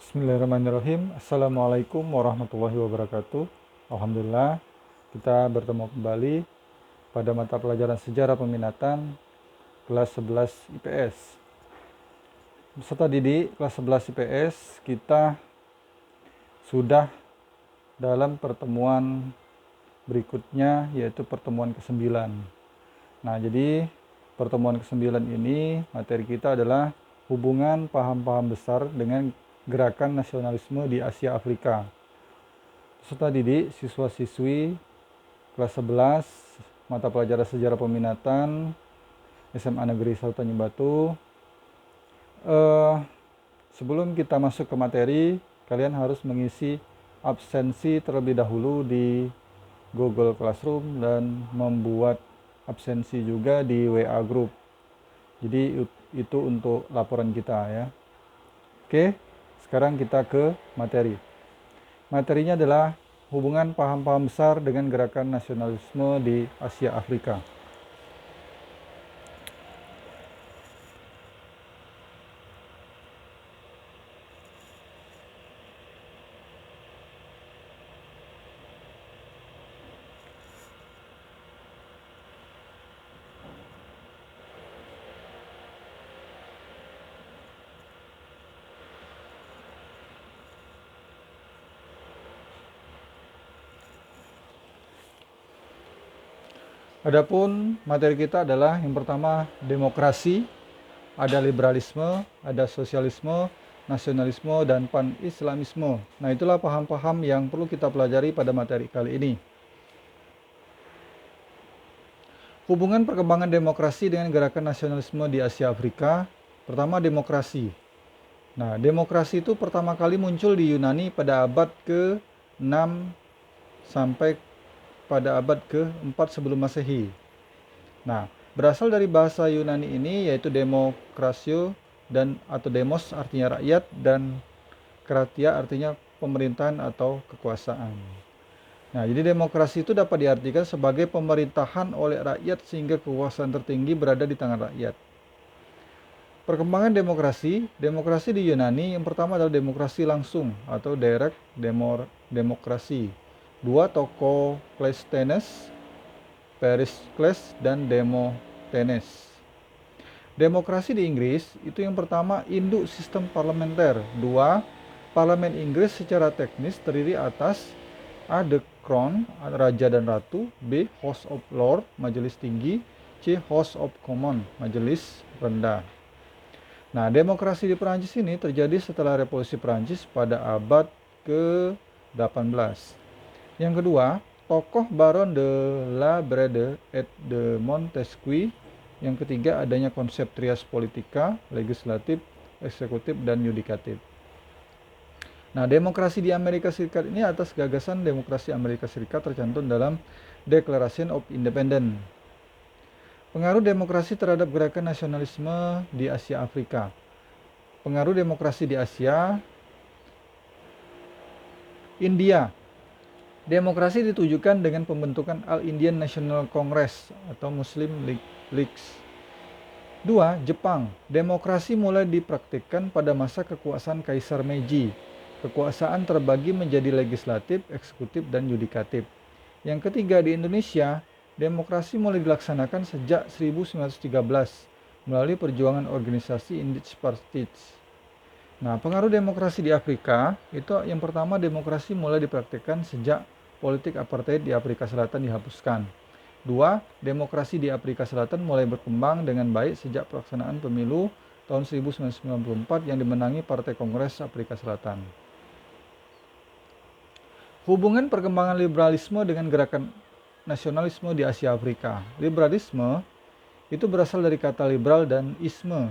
Bismillahirrahmanirrahim. Assalamualaikum warahmatullahi wabarakatuh. Alhamdulillah, kita bertemu kembali pada mata pelajaran sejarah peminatan kelas 11 IPS. Peserta didik kelas 11 IPS, kita sudah dalam pertemuan berikutnya, yaitu pertemuan ke-9. Nah, jadi pertemuan ke-9 ini materi kita adalah hubungan paham-paham besar dengan gerakan nasionalisme di Asia Afrika. Peserta didik siswa-siswi kelas 11 mata pelajaran sejarah peminatan SMA Negeri 1 Tanjung Batu. Sebelum kita masuk ke materi, kalian harus mengisi absensi terlebih dahulu di Google Classroom dan membuat absensi juga di WA Group. Jadi itu untuk laporan kita ya. Oke, sekarang kita ke materi. Materinya adalah hubungan paham-paham besar dengan gerakan nasionalisme di Asia Afrika. Adapun materi kita adalah yang pertama demokrasi, ada liberalisme, ada sosialisme, nasionalisme, dan pan-islamisme. Nah, itulah paham-paham yang perlu kita pelajari pada materi kali ini. Hubungan perkembangan demokrasi dengan gerakan nasionalisme di Asia Afrika. Pertama, demokrasi. Nah, demokrasi itu pertama kali muncul di Yunani pada abad ke-6 sampai pada abad ke-4 sebelum Masehi. Nah, berasal dari bahasa Yunani ini yaitu demokrasio dan atau demos artinya rakyat dan kratia artinya pemerintahan atau kekuasaan. Nah, jadi demokrasi itu dapat diartikan sebagai pemerintahan oleh rakyat sehingga kekuasaan tertinggi berada di tangan rakyat. Perkembangan demokrasi di Yunani yang pertama adalah demokrasi langsung atau direct demokrasi. Dua tokoh Cleisthenes, Pericles, dan Demosthenes. Demokrasi di Inggris itu yang pertama induk sistem parlementer. Dua, parlemen Inggris secara teknis terdiri atas A. The Crown, Raja dan Ratu. B. House of Lords, Majelis Tinggi. C. House of Commons, Majelis Rendah. Nah, demokrasi di Perancis ini terjadi setelah Revolusi Perancis pada abad ke-18. Yang kedua, tokoh Baron de la Brede et de Montesquieu. Yang ketiga, adanya konsep trias politika, legislatif, eksekutif, dan yudikatif. Nah, demokrasi di Amerika Serikat ini atas gagasan demokrasi Amerika Serikat tercantum dalam Declaration of Independence. Pengaruh demokrasi terhadap gerakan nasionalisme di Asia Afrika. Pengaruh demokrasi di Asia. India. Demokrasi ditujukan dengan pembentukan All-Indian National Congress atau Muslim Leagues. 2. Jepang. Demokrasi mulai dipraktikkan pada masa kekuasaan Kaisar Meiji. Kekuasaan terbagi menjadi legislatif, eksekutif, dan yudikatif. Yang ketiga, di Indonesia, demokrasi mulai dilaksanakan sejak 1913 melalui perjuangan organisasi Indigenous Parties. Nah, pengaruh demokrasi di Afrika itu yang pertama, demokrasi mulai dipraktikkan sejak politik apartheid di Afrika Selatan dihapuskan. 2. Demokrasi di Afrika Selatan mulai berkembang dengan baik sejak pelaksanaan pemilu tahun 1994 yang dimenangi Partai Kongres Afrika Selatan. Hubungan perkembangan liberalisme dengan gerakan nasionalisme di Asia Afrika. Liberalisme itu berasal dari kata liberal dan isme.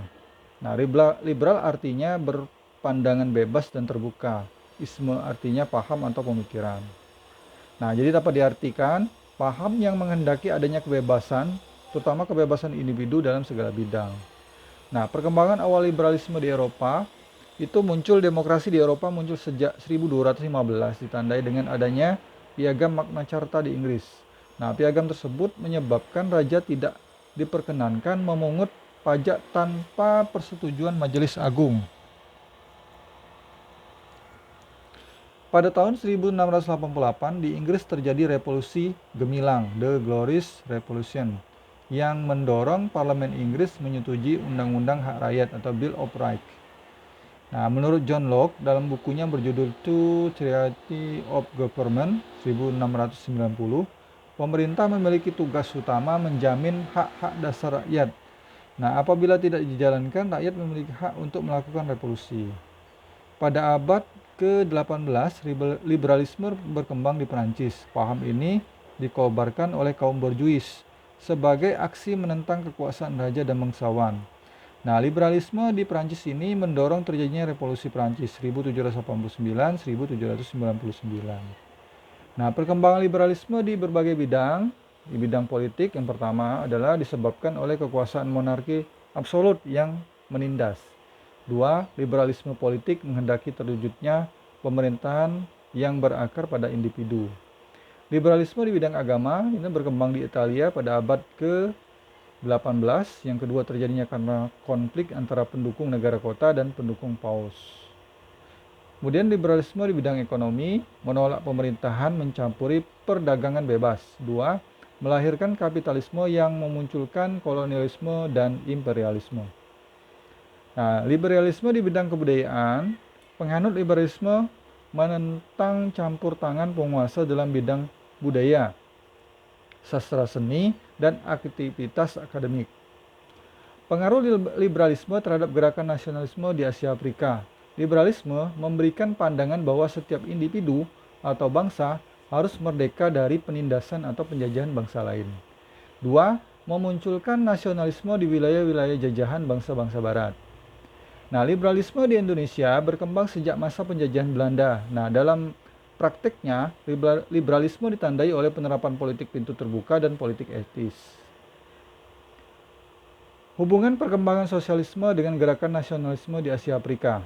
Nah, liberal artinya berpandangan bebas dan terbuka. Isme artinya paham atau pemikiran. Nah, jadi dapat diartikan paham yang menghendaki adanya kebebasan, terutama kebebasan individu dalam segala bidang. Nah, perkembangan awal liberalisme di Eropa, itu muncul demokrasi di Eropa muncul sejak 1215, ditandai dengan adanya Piagam Magna Carta di Inggris. Nah, piagam tersebut menyebabkan raja tidak diperkenankan memungut pajak tanpa persetujuan Majelis Agung. Pada tahun 1688 di Inggris terjadi revolusi gemilang, The Glorious Revolution, yang mendorong parlemen Inggris menyetujui undang-undang hak rakyat atau Bill of Rights. Nah, menurut John Locke dalam bukunya berjudul Two Theories of Government 1690, pemerintah memiliki tugas utama menjamin hak-hak dasar rakyat. Nah, apabila tidak dijalankan, rakyat memiliki hak untuk melakukan revolusi. Pada abad ke-18, liberalisme berkembang di Perancis. Paham ini dikobarkan oleh kaum borjuis sebagai aksi menentang kekuasaan raja dan bangsawan. Nah, liberalisme di Perancis ini mendorong terjadinya revolusi Perancis 1789-1799. Nah, perkembangan liberalisme di berbagai bidang, di bidang politik yang pertama adalah disebabkan oleh kekuasaan monarki absolut yang menindas. 2. Liberalisme politik menghendaki terwujudnya pemerintahan yang berakar pada individu. Liberalisme di bidang agama ini berkembang di Italia pada abad ke-18. Yang kedua terjadinya karena konflik antara pendukung negara kota dan pendukung paus. Kemudian liberalisme di bidang ekonomi menolak pemerintahan mencampuri perdagangan bebas. 2. Melahirkan kapitalisme yang memunculkan kolonialisme dan imperialisme. Nah, liberalisme di bidang kebudayaan, penganut liberalisme menentang campur tangan penguasa dalam bidang budaya, sastra seni, dan aktivitas akademik. Pengaruh liberalisme terhadap gerakan nasionalisme di Asia Afrika. Liberalisme memberikan pandangan bahwa setiap individu atau bangsa harus merdeka dari penindasan atau penjajahan bangsa lain. 2. Memunculkan nasionalisme di wilayah-wilayah jajahan bangsa-bangsa barat. Nah, liberalisme di Indonesia berkembang sejak masa penjajahan Belanda. Nah, dalam prakteknya, liberalisme ditandai oleh penerapan politik pintu terbuka dan politik etis. Hubungan perkembangan sosialisme dengan gerakan nasionalisme di Asia Afrika.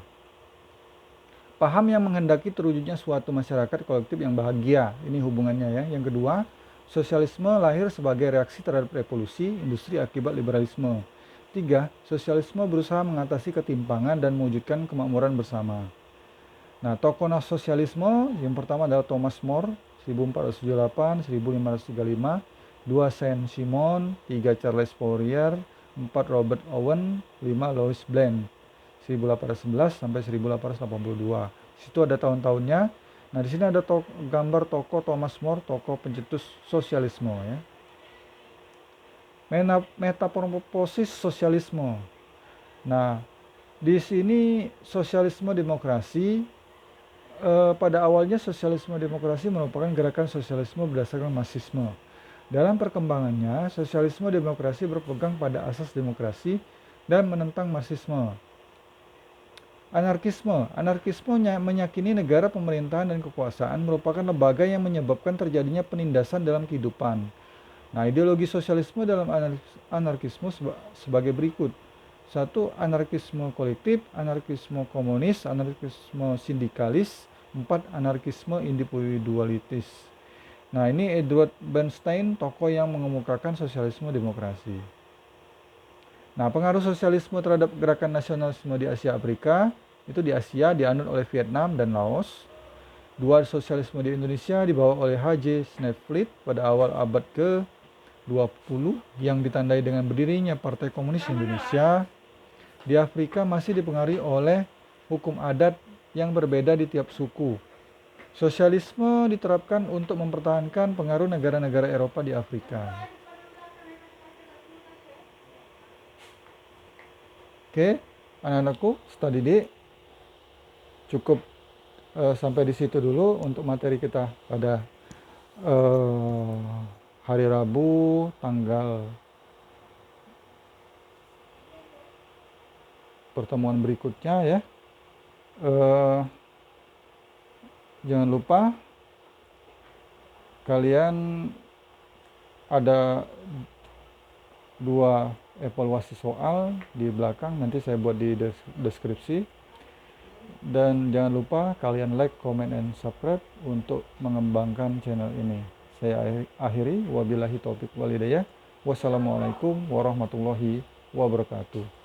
Paham yang menghendaki terwujudnya suatu masyarakat kolektif yang bahagia. Ini hubungannya ya. Yang kedua, sosialisme lahir sebagai reaksi terhadap revolusi industri akibat liberalisme. 3. Sosialisme berusaha mengatasi ketimpangan dan mewujudkan kemakmuran bersama. Nah, tokoh sosialisme yang pertama adalah Thomas More 1478-1535, 2. Saint-Simon, 3. Charles Fourier, 4. Robert Owen, 5. Louis Blanc 1811 sampai 1882. Situ ada tahun-tahunnya. Nah, di sini ada gambar tokoh Thomas More, tokoh pencetus sosialisme ya. Metamorfosis sosialisme. Nah, di sini sosialisme demokrasi pada awalnya sosialisme demokrasi merupakan gerakan sosialisme berdasarkan marxisme. Dalam perkembangannya, sosialisme demokrasi berpegang pada asas demokrasi dan menentang marxisme. Anarkisme meyakini negara, pemerintahan, dan kekuasaan merupakan lembaga yang menyebabkan terjadinya penindasan dalam kehidupan. Nah, ideologi sosialisme dalam anarkisme sebagai berikut. 1. Anarkisme kolektif, anarkisme komunis, anarkisme sindikalis. 4. Anarkisme individualitis. Nah, ini Edward Bernstein, tokoh yang mengemukakan sosialisme demokrasi. Nah, pengaruh sosialisme terhadap gerakan nasionalisme di Asia Afrika, itu di Asia dianut oleh Vietnam dan Laos. 2. Sosialisme di Indonesia dibawa oleh H.J. Snelflit pada awal abad ke-20 yang ditandai dengan berdirinya Partai Komunis Indonesia. Di Afrika masih dipengaruhi oleh hukum adat yang berbeda di tiap suku. Sosialisme diterapkan untuk mempertahankan pengaruh negara-negara Eropa di Afrika. Oke, anak-anakku, studi D cukup sampai di situ dulu untuk materi kita pada hari Rabu tanggal pertemuan berikutnya ya. Jangan lupa kalian ada 2 evaluasi soal di belakang, nanti saya buat di deskripsi. Dan jangan lupa kalian like, comment, and subscribe untuk mengembangkan channel ini. Saya akhiri, wabillahi taufiq wal hidayah. Wassalamualaikum warahmatullahi wabarakatuh.